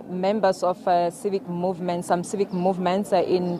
members of civic movements, some civic movements in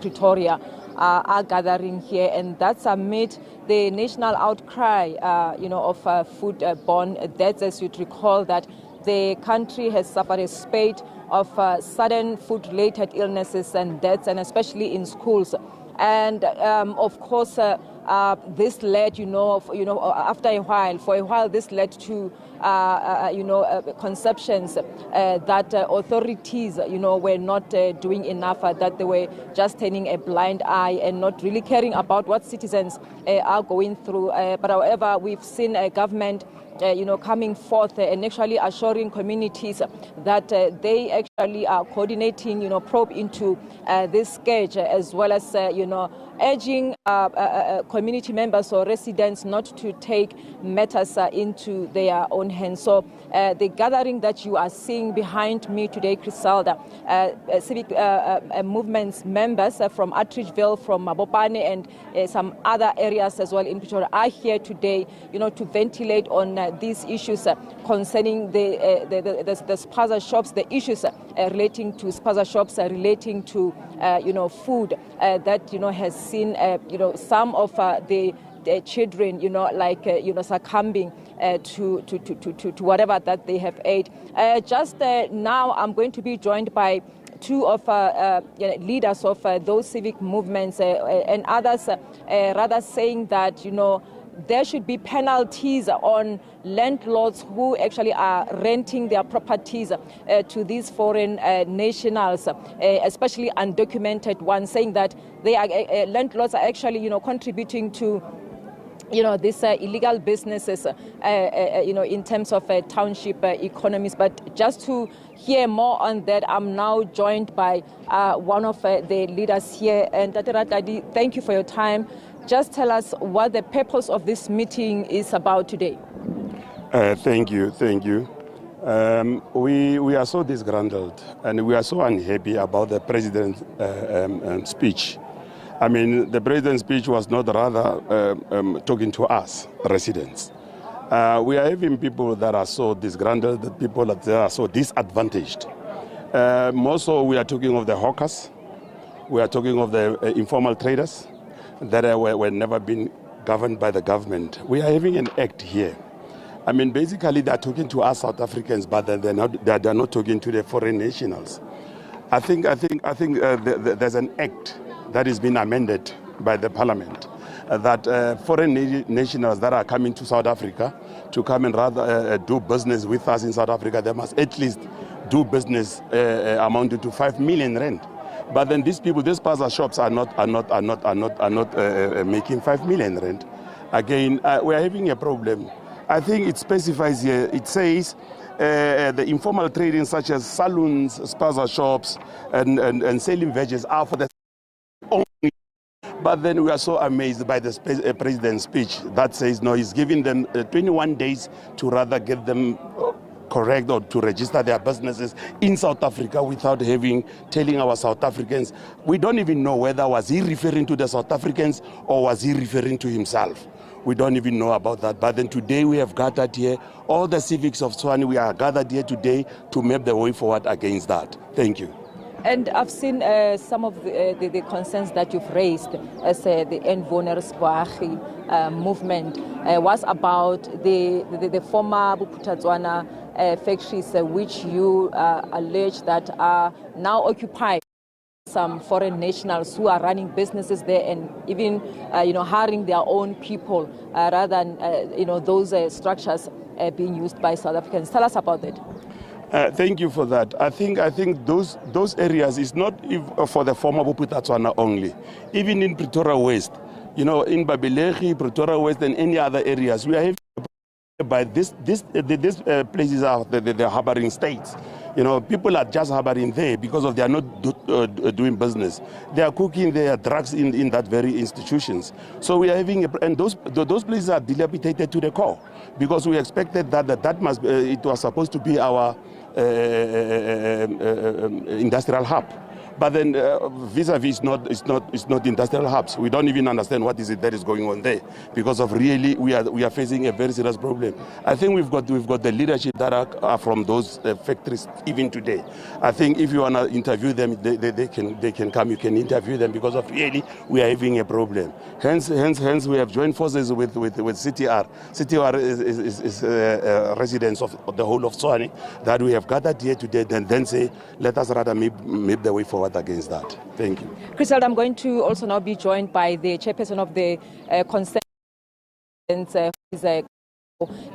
Pretoria are gathering here, and that's amid the national outcry, of foodborne deaths. As you'd recall, that the country has suffered a spate of sudden food-related illnesses and deaths, and especially in schools. And of course, this led, after a while, this led to, conceptions that authorities, were not doing enough, that they were just turning a blind eye and not really caring about what citizens are going through. But however, we've seen a government coming forth and actually assuring communities that they actually are coordinating, probe into this scourge, as well as, urging community members or residents not to take matters into their own hands. So the gathering that you are seeing behind me today, Criselda, civic movements members from Atteridgeville, from Mabopane, and some other areas as well in Pretoria are here today, to ventilate on these issues concerning the Spaza shops, the issues relating to Spaza shops, relating to food that has seen some of the children succumbing to whatever that they have ate. Just now, I'm going to be joined by two of leaders of those civic movements and others, rather saying that there should be penalties on landlords who actually are renting their properties to these foreign nationals, especially undocumented ones, saying that they are landlords are actually contributing to these illegal businesses, in terms of township economies. But just to hear more on that, I'm now joined by one of the leaders here. And Dadi, thank you for your time. Just tell us what the purpose of this meeting is about today. Thank you. We are so disgruntled and we are so unhappy about the president's speech. I mean, the president's speech was not rather talking to us, residents. We are having people that are so disgruntled, people that are so disadvantaged. More so, we are talking of the hawkers. We are talking of the informal traders that were never been governed by the government. We are having an act here. I mean, basically, they are talking to us South Africans, but they're not talking to the foreign nationals. I think there's an act that has been amended by the parliament that foreign nationals that are coming to South Africa to come and rather do business with us in South Africa, they must at least do business amounting to 5 million rand. But then these people, these Spaza shops are not making 5 million rand. Again, we are having a problem. I think it specifies here. It says the informal trading, such as saloons, Spaza shops, and selling veggies, are for the only. But then we are so amazed by the president's speech that says no, he's giving them 21 days to rather get them correct or to register their businesses in South Africa without telling our South Africans. We don't even know whether was he referring to the South Africans or was he referring to himself. We don't even know about that. But then today we have gathered here, all the civics of Tshwane, we are gathered here today to map the way forward against that. Thank you. And I've seen some of the concerns that you've raised as the Inwooners Baagi movement was about the former Tshwane factories, which you allege that are now occupied some foreign nationals who are running businesses there and even hiring their own people rather than those structures being used by South Africans. Tell us about that. Thank you for that. I think those areas is not for the former Tshwane only. Even in Pretoria West, in Babelegi, Pretoria West, and any other areas, we are having by these places are the harboring states. People are just harboring there because they are not doing business. They are cooking their drugs in that very institutions. So we are having, and those places are dilapidated to the core because we expected that must it was supposed to be our industrial hub. But then vis-a-vis it's not industrial hubs. We don't even understand what is it that is going on there, because of really we are facing a very serious problem. I think we've got the leadership that are from those factories even today. I think if you want to interview them, they can come. You can interview them, because of really we are having a problem. Hence we have joined forces with CTR. CTR is residents of the whole of Tshwane that we have gathered here today, and then say, let us rather map the way forward against that. Thank you. Crystal, I'm going to also now be joined by the chairperson of the concerned,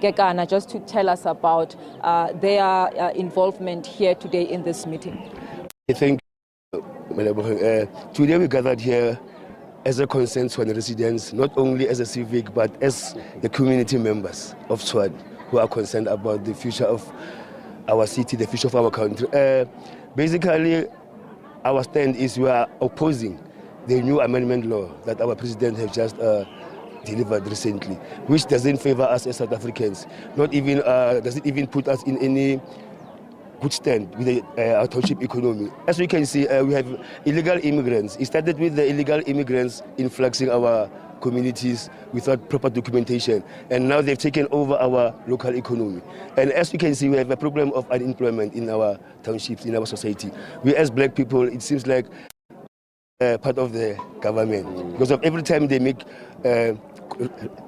Gekana, just to tell us about their involvement here today in this meeting. Thank you, Molemo-wa. Today we gathered here as a concerned Tshwane residents, not only as a civic, but as the community members of Tshwane who are concerned about the future of our city, the future of our country. Basically, our stand is we are opposing the new amendment law that our president has just delivered recently, which doesn't favor us as South Africans. Not even doesn't even put us in any good stand with our township economy. As we can see, we have illegal immigrants. It started with the illegal immigrants influxing our communities without proper documentation, and now they've taken over our local economy. And as you can see, we have a problem of unemployment in our townships, in our society. We as black people, it seems like part of the government, because of every time they make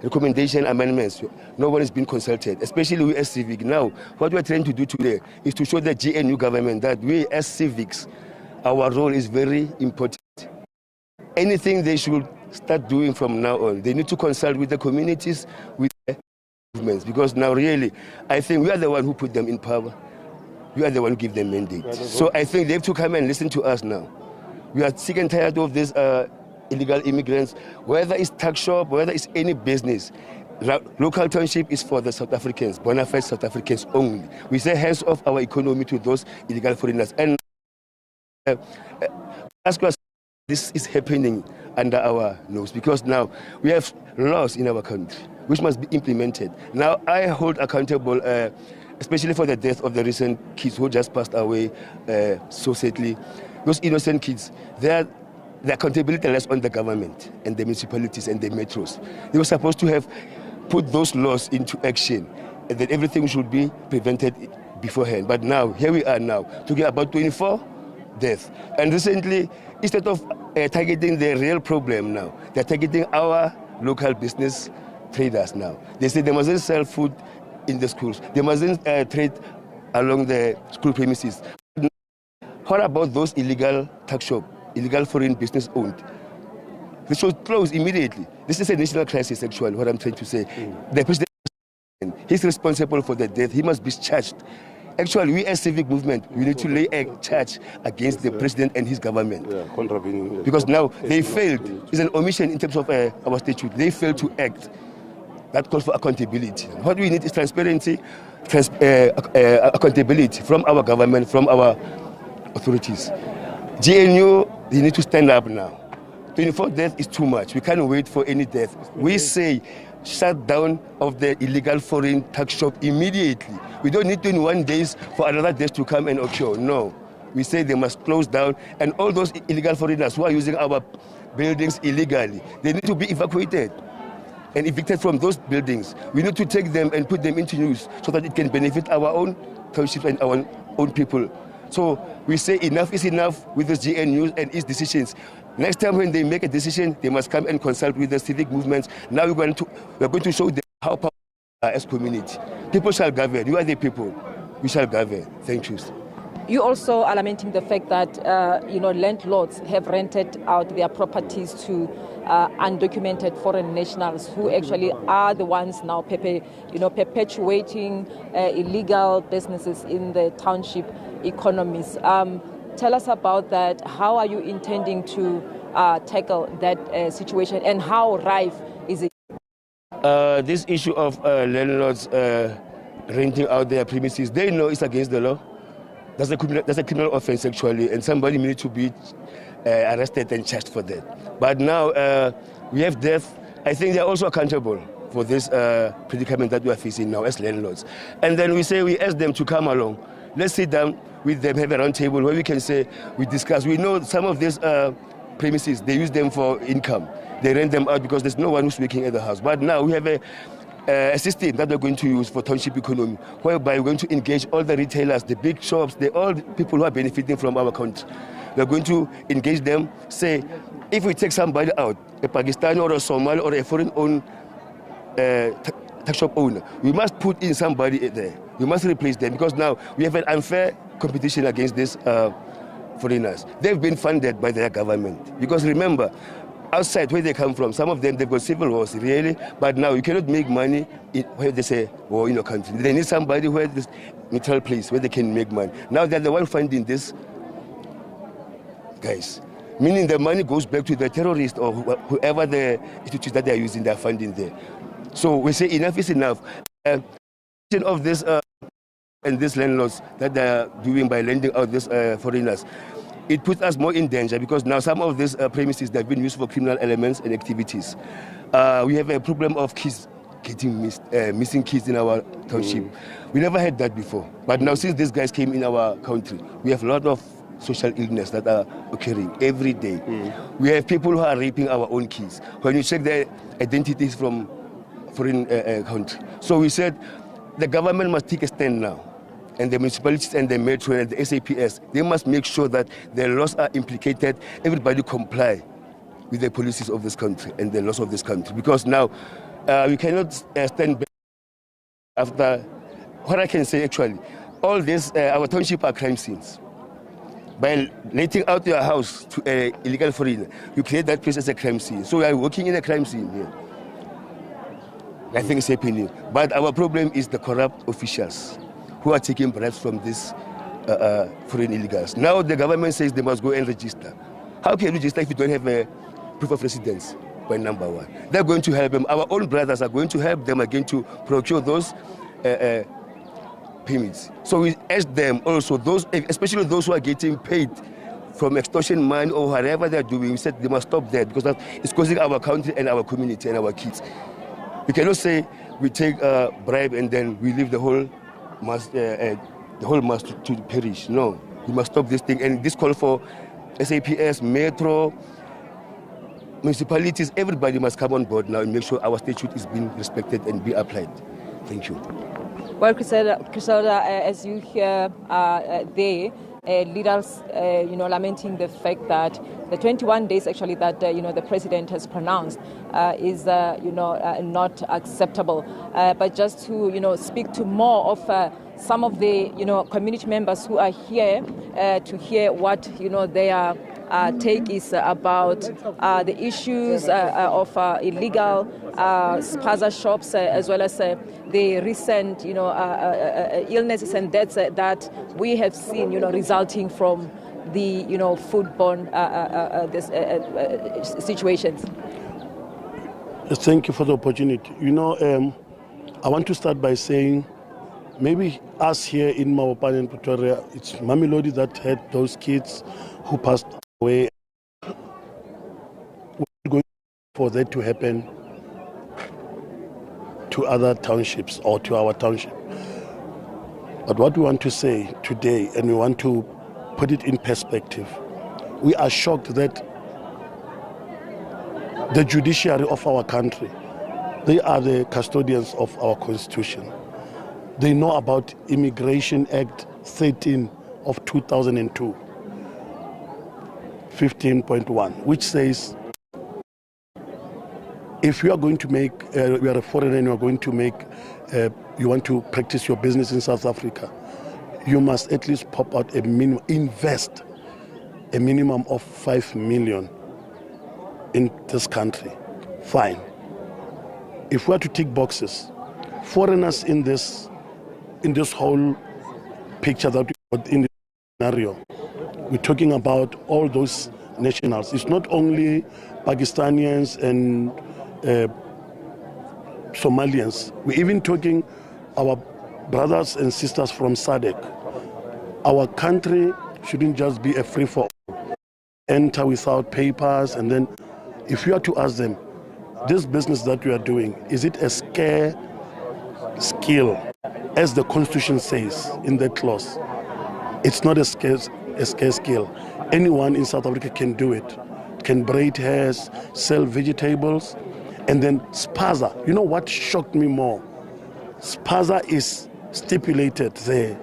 recommendation amendments, no one has been consulted, especially we as civic. Now, what we're trying to do today is to show the GNU government that we as civics, our role is very important. Anything they should start doing from now on, they need to consult with the communities, with the movements, because now really, I think we are the one who put them in power. We are the one who give them mandate. So I think they have to come and listen to us now. We are sick and tired of these illegal immigrants, whether it's tax shop, whether it's any business. Local township is for the South Africans, bona fide South Africans only. We say hands off our economy to those illegal foreigners. And ask us, this is happening under our nose, because now we have laws in our country which must be implemented. Now I hold accountable, especially for the death of the recent kids who just passed away so sadly. Those innocent kids, the accountability lies on the government and the municipalities and the metros. They were supposed to have put those laws into action, and that everything should be prevented beforehand. But now, here we are now, talking about 24 deaths. And recently, instead of targeting the real problem now, they're targeting our local business traders now. They say they mustn't sell food in the schools. They mustn't trade along the school premises. What about those illegal tax shops, illegal foreign business owned? They should close immediately. This is a national crisis, actually, what I'm trying to say. The president, he's responsible for the death. He must be charged. Actually, we as civic movement, we need to lay a charge against the president and his government. Because now they failed. It's an omission in terms of our statute. They failed to act. That calls for accountability. What we need is transparency, accountability from our government, from our authorities. GNU, they need to stand up now. 24 deaths is too much. We can't wait for any death. We say shut down of the illegal foreign tax shop immediately. We don't need 21 days for another death to come and occur. No. We say they must close down, and all those illegal foreigners who are using our buildings illegally, they need to be evacuated and evicted from those buildings. We need to take them and put them into use so that it can benefit our own township and our own people. So we say enough is enough with this GNU and its decisions. Next time when they make a decision, they must come and consult with the civic movements. Now we're going to show them how powerful we are as community. People shall govern. You are the people. We shall govern. Thank you. You also are lamenting the fact that landlords have rented out their properties to undocumented foreign nationals who actually are the ones now perpetuating illegal businesses in the township economies. Tell us about that. How are you intending to tackle that situation, and how rife is it? This issue of landlords renting out their premises, they know it's against the law. That's a criminal offense, actually, and somebody needs to be arrested and charged for that. But now we have death. I think they're also accountable for this predicament that we are facing now as landlords. And then we ask them to come along. Let's sit down. with them, have a round table where we can say, we discuss. We know some of these premises, they use them for income. They rent them out because there's no one who's working at the house. But now we have a system that we're going to use for township economy, whereby we're going to engage all the retailers, the big shops, all the people who are benefiting from our country. We're going to engage them, say, if we take somebody out, a Pakistani or a Somali or a foreign-owned tax shop owner, we must put in somebody there. We must replace them because now we have an unfair competition against these foreigners. They've been funded by their government. Because remember, outside where they come from, some of them, they've got civil wars, really, but now you cannot make money where they say war in your country. They need somebody where this neutral place where they can make money. Now they're the one funding this, guys. Meaning the money goes back to the terrorists or whoever the institutions that they are using, they're funding there. So we say enough is enough. Of this and these landlords that they are doing by lending out these foreigners, it puts us more in danger because now some of these premises that have been used for criminal elements and activities. We have a problem of kids getting missing kids in our township. We never had that before. But now since these guys came in our country, we have a lot of social illness that are occurring every day. We have people who are raping our own kids. When you check their identities from foreign country. So we said the government must take a stand now. And the municipalities and the metro and the SABC, they must make sure that the laws are implicated, everybody comply with the policies of this country and the laws of this country. Because now we cannot stand back after, what I can say actually, all this, our township are crime scenes. By letting out your house to an illegal foreigner, you create that place as a crime scene. So we are working in a crime scene here. Nothing is happening. But our problem is the corrupt officials who are taking bribes from these foreign illegals. Now the government says they must go and register. How can you register if you don't have a proof of residence? Point number one. They're going to help them. Our own brothers are going to help them again to procure those payments. So we ask them also, those, especially those who are getting paid from extortion money or whatever they're doing, we said they must stop that because that is causing our country and our community and our kids. We cannot say we take a bribe and then we leave the whole mass to perish. No, we must stop this thing. And this call for SABC, metro, municipalities, everybody must come on board now and make sure our statute is being respected and be applied. Thank you. Well, Griselda, as you hear there, leaders, lamenting the fact that the 21 days actually that, the president has pronounced is, not acceptable. But just to, speak to more of some of the, community members who are here to hear what, their take is about the issues of illegal Spaza shops as well as the recent, illnesses and deaths that we have seen, resulting from the, foodborne situations. Thank you for the opportunity. I want to start by saying maybe us here in Mabopane and Pretoria, it's Mamelodi that had those kids who passed away. We're going for that to happen to other townships or to our township. But what we want to say today, and we want to put it in perspective, we are shocked that the judiciary of our country, they are the custodians of our constitution. They know about Immigration Act 13 of 2002, 15.1, which says if you are going to make, you are a foreigner and you are going to make, you want to practice your business in South Africa, you must at least pop out a minimum, invest a minimum of 5 million in this country. Fine. If we are to tick boxes, foreigners in this whole picture that we got in the scenario, we're talking about all those nationals. It's not only Pakistanians and Somalians. We're even talking our brothers and sisters from SADC. Our country shouldn't just be a free-for-all. Enter without papers, and then if you are to ask them, this business that you are doing, is it a scare skill, as the Constitution says in that clause? It's not a scarce skill. Anyone in South Africa can do it. Can braid hairs, sell vegetables, and then Spaza. You know what shocked me more? Spaza is stipulated there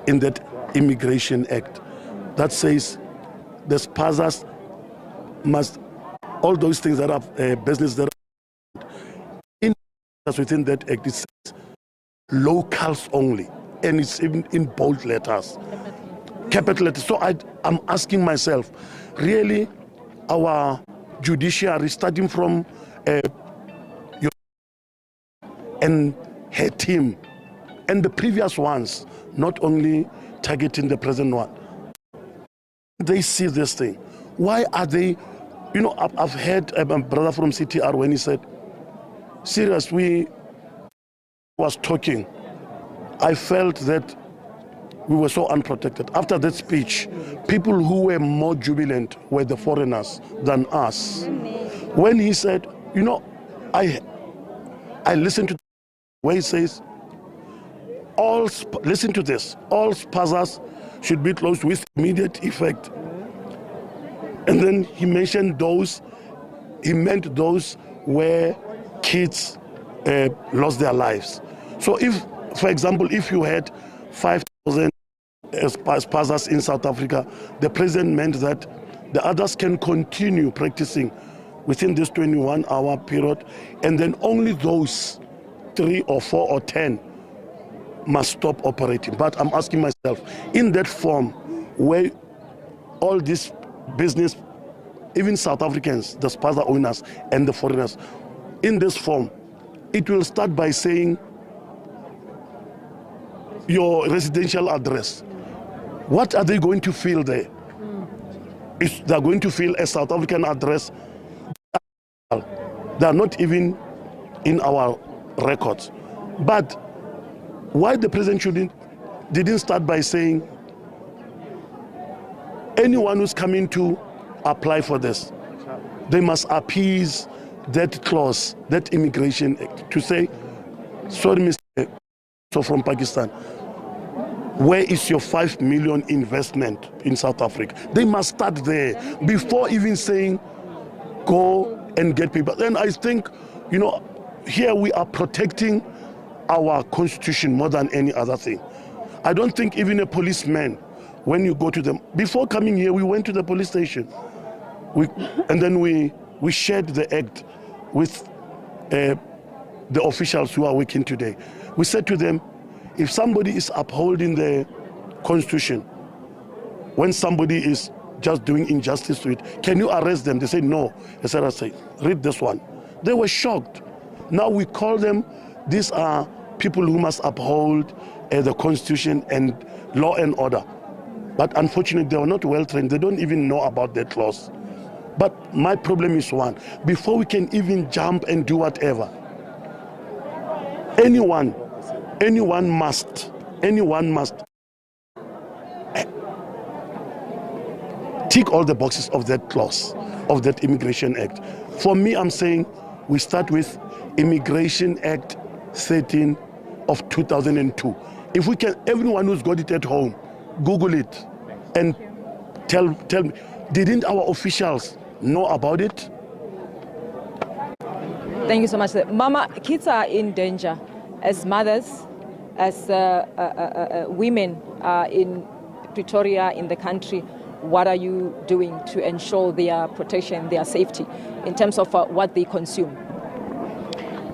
in that Immigration Act that says the Spazas must, all those things that are business that are within that act, it says locals only, and it's even in bold letters, capital letters. So I'm asking myself, really, our judiciary, starting from and her team and the previous ones, not only targeting the present one, they see this thing. Why are they, you know, I've heard my brother from CTR when he said, serious, we was talking, I felt that we were so unprotected. After that speech, people who were more jubilant were the foreigners than us. When he said, you know, I listened to where he says, listen to this, all Spazas should be closed with immediate effect. And then he mentioned he meant those where kids lost their lives. So if, for example, if you had 5,000 Spazas in South Africa, the president meant that the others can continue practicing within this 21-hour period, and then only those 3 or 4 or 10 must stop operating. But I'm asking myself, in that form, where all this business, even South Africans, the Spaza owners and the foreigners, in this form, it will start by saying your residential address. What are they going to fill there? If they're going to fill a South African address, they are not even in our records. But why the president didn't start by saying anyone who's coming to apply for this, they must appease that clause, that Immigration Act, to say, sorry, Mr. So from Pakistan, where is your 5 million investment in South Africa? They must start there before even saying, go and get people. Then I think, you know, here we are protecting our constitution more than any other thing. I don't think even a policeman, when you go to them, before coming here, we went to the police station. And then we shared the act with the officials who are working today. We said to them, if somebody is upholding the constitution, when somebody is just doing injustice to it, can you arrest them? They say no. I said, read this one. They were shocked. Now we call them, these are people who must uphold the constitution and law and order. But unfortunately, they are not well trained. They don't even know about that clause. But my problem is one, before we can even jump and do whatever, anyone must tick all the boxes of that clause, of that Immigration Act. For me, I'm saying we start with Immigration Act 13 of 2002. If we can, everyone who's got it at home, Google it and tell me, didn't our officials know about it? Thank you so much. Mama, kids are in danger. As mothers, as women in Pretoria, in the country, what are you doing to ensure their protection, their safety, in terms of what they consume?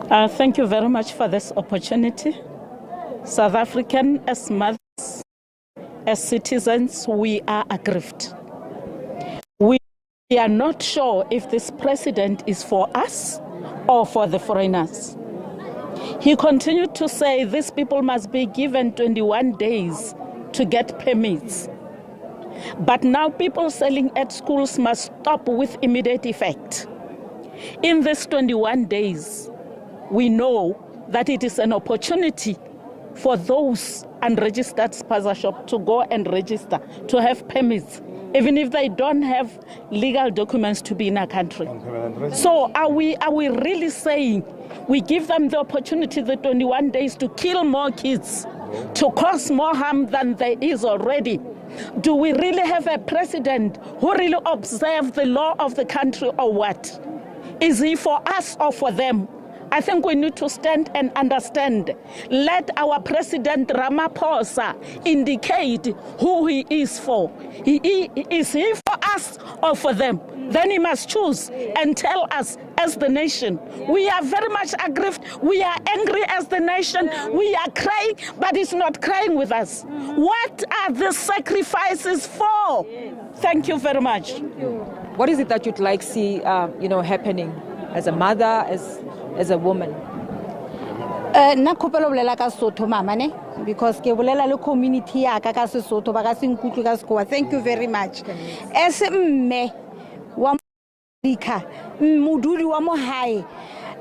Thank you very much for this opportunity. South African, as mothers, as citizens, we are aggrieved. We are not sure if this president is for us or for the foreigners. He continued to say these people must be given 21 days to get permits. But now people selling at schools must stop with immediate effect. In these 21 days, we know that it is an opportunity for those unregistered Spaza shops to go and register, to have permits, even if they don't have legal documents to be in our country. So are we really saying we give them the opportunity, the 21 days, to kill more kids to cause more harm than there is already? Do we really have a president who really observes the law of the country or what? Is he for us or for them? I think we need to stand and understand. Let our President Ramaphosa indicate who he is for. Is he for us or for them? Then he must choose and tell us as the nation. We are very much aggrieved. We are angry as the nation. We are crying, but it's not crying with us. What are the sacrifices for? Thank you very much. What is it that you'd like to see, happening as a mother, as a woman? Nna khopela bolela ka Sotho mama ne, because ke bolela le community ya ka Sesotho ba ka se nkutlwe ka sekgowa. Thank you very much. As mme wa Africa, modudi wa mo hae,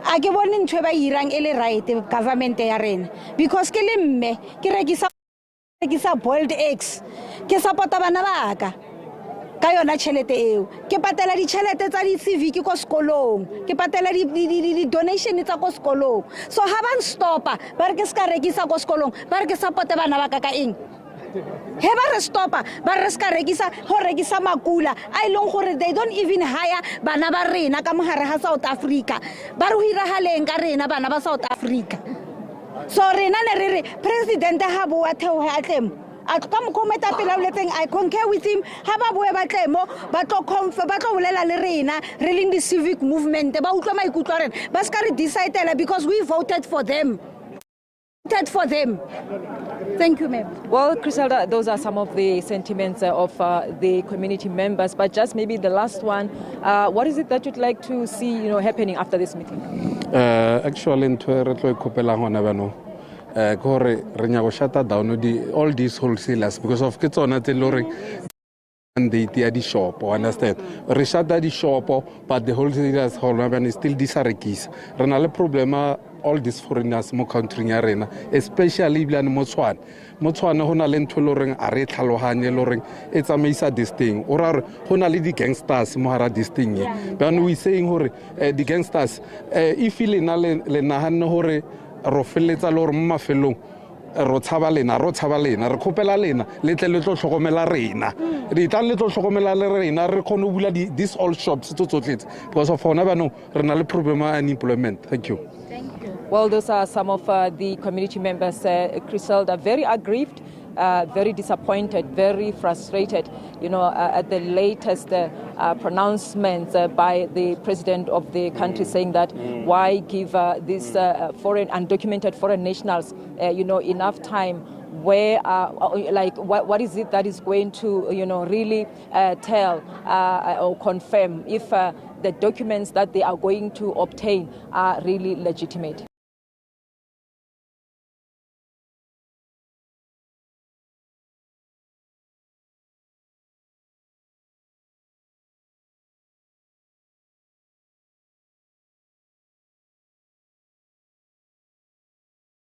a ke bone ntwe ba irang ele right government ya rena, because ke le mme ke rekisa boiled eggs, ke supporta bana ba ka ka yona tšhelete eo, ke patela ditšhelete tsa di Civic ko sekolong, ke patela di donation tsa ko sekolong. So ha ban stopa ba re ke ska rekisa ko sekolong, ba re ke support bana ba ka eng? He ba re stopa ba re ska rekisa ho rekisa makula a ilong gore they don't even hire bana ba rena ka mogare ha South Africa, ba re ho irahaleng ka rena bana ba South Africa. So rena ne re president ha bo wa theo ha tlemo I concur with him. How about we batlemo batlo bolela le rena reeling the civic movement ba utlwa maikutlo a rena ba ska re decide because we voted for them. Thank you, ma'am. Well, Griselda, those are some of the sentiments of the community members, but just maybe the last one, what is it that you'd like to see happening after this meeting? Actually, gore re nya go shut down all these wholesalers because of ke tsona tse lore and they are the shop, understand? Re shut the shop, but the wholesalers is still disarekis. Re na le problema all these foreigners mo country ya rena, especially blan mo Tshwane. Mo Tshwane ho na le ntho loreng a re tlhalohanye loreng e tsamaisa this thing. Ora re ho na le di gangsters mo hara this thing. But we saying hore the gangsters if ile na le nahanne hore ro feletsa le hore mo mafelong ro tshaba lena re khopela lena le tle le tlo hlokomela rena re tla le tlo hlokomela le rena re khone bula these all shops tsotletse because of hona bano re na le problem of unemployment. Thank you. Well, those are some of the community members. Griselda, very aggrieved, very disappointed, very frustrated, at the latest pronouncements by the president of the country saying that why give these undocumented foreign nationals, enough time where, what is it that is going to, really tell or confirm if the documents that they are going to obtain are really legitimate?